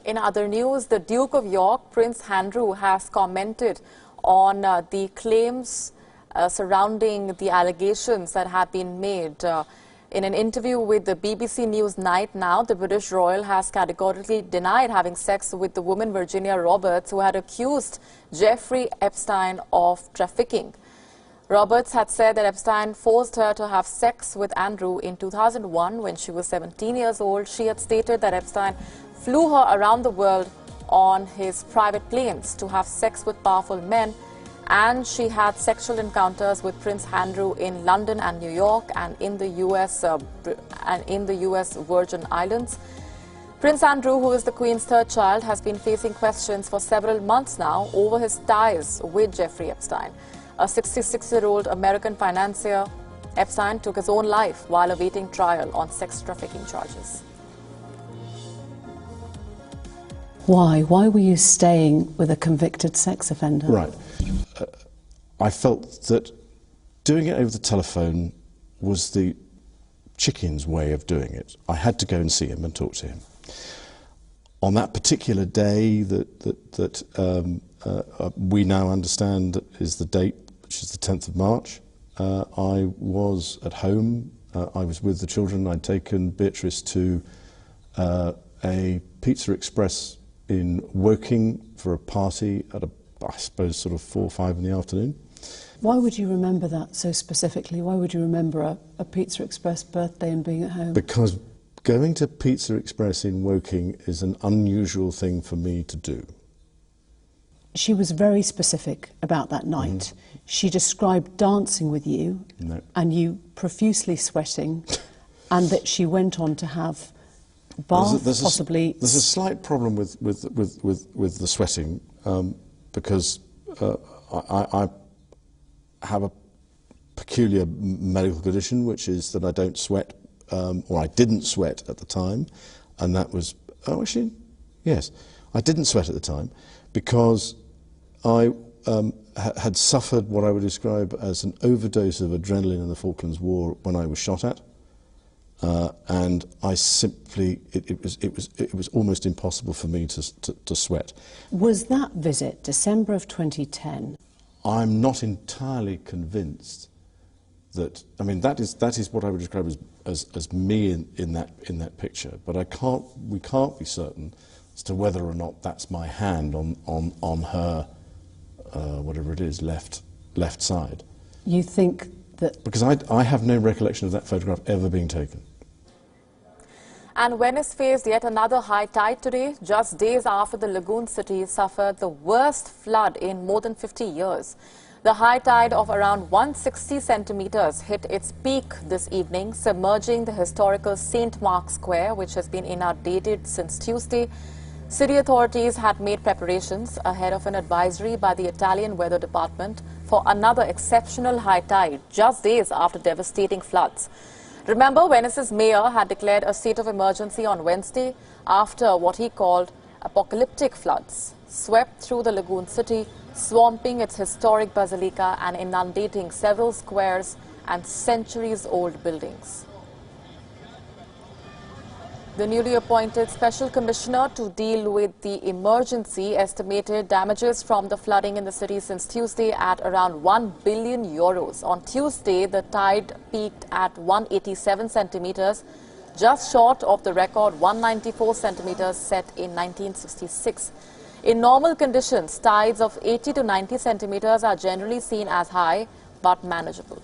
In other news, the Duke of York, Prince Andrew, has commented on the claims surrounding the allegations that have been made. In an interview with the BBC News Night Now, the British royal has categorically denied having sex with the woman Virginia Roberts, who had accused Jeffrey Epstein of trafficking. Roberts had said that Epstein forced her to have sex with Andrew in 2001 when she was 17 years old. She had stated that Epstein flew her around the world on his private planes to have sex with powerful men, and she had sexual encounters with Prince Andrew in London and New York and in the US Virgin Islands. Prince Andrew, who is the Queen's third child, has been facing questions for several months now over his ties with Jeffrey Epstein. A 66-year-old American financier, Epstein took his own life while awaiting trial on sex trafficking charges. Why? Why were you staying with a convicted sex offender? Right. I felt that doing it over the telephone was the chicken's way of doing it. I had to go and see him and talk to him. On that particular day that we now understand is the date, which is the 10th of March, I was at home. I was with the children. I'd taken Beatrice to a Pizza Express in Woking for a party at I suppose sort of 4 or 5 in the afternoon. Why would you remember that so specifically? Why would you remember a Pizza Express birthday and being at home? Because going to Pizza Express in Woking is an unusual thing for me to do. She was very specific about that night. She described dancing with you and you profusely sweating, and that she went on to have bath, possibly. There's a slight problem with the sweating, because I have a peculiar medical condition, which is that I don't sweat, or I didn't sweat at the time, and that was, oh actually, yes, I didn't sweat at the time because I had suffered what I would describe as an overdose of adrenaline in the Falklands War when I was shot at. And I simply, it was almost impossible for me to sweat. Was that visit December of 2010? I'm not entirely convinced that, I mean, that is what I would describe as me in that picture, but we can't be certain as to whether or not that's my hand on her, whatever it is, left side. You think that... Because I have no recollection of that photograph ever being taken. And Venice faced yet another high tide today, just days after the lagoon city suffered the worst flood in more than 50 years. The high tide of around 160 centimeters hit its peak this evening, submerging the historical St. Mark's Square, which has been inundated since Tuesday. City authorities had made preparations ahead of an advisory by the Italian Weather Department for another exceptional high tide, just days after devastating floods. Remember, Venice's mayor had declared a state of emergency on Wednesday after what he called apocalyptic floods swept through the lagoon city, swamping its historic basilica and inundating several squares and centuries-old buildings. The newly appointed special commissioner to deal with the emergency estimated damages from the flooding in the city since Tuesday at around €1 billion. On Tuesday, the tide peaked at 187 centimeters, just short of the record 194 centimeters set in 1966. In normal conditions, tides of 80 to 90 centimeters are generally seen as high but manageable.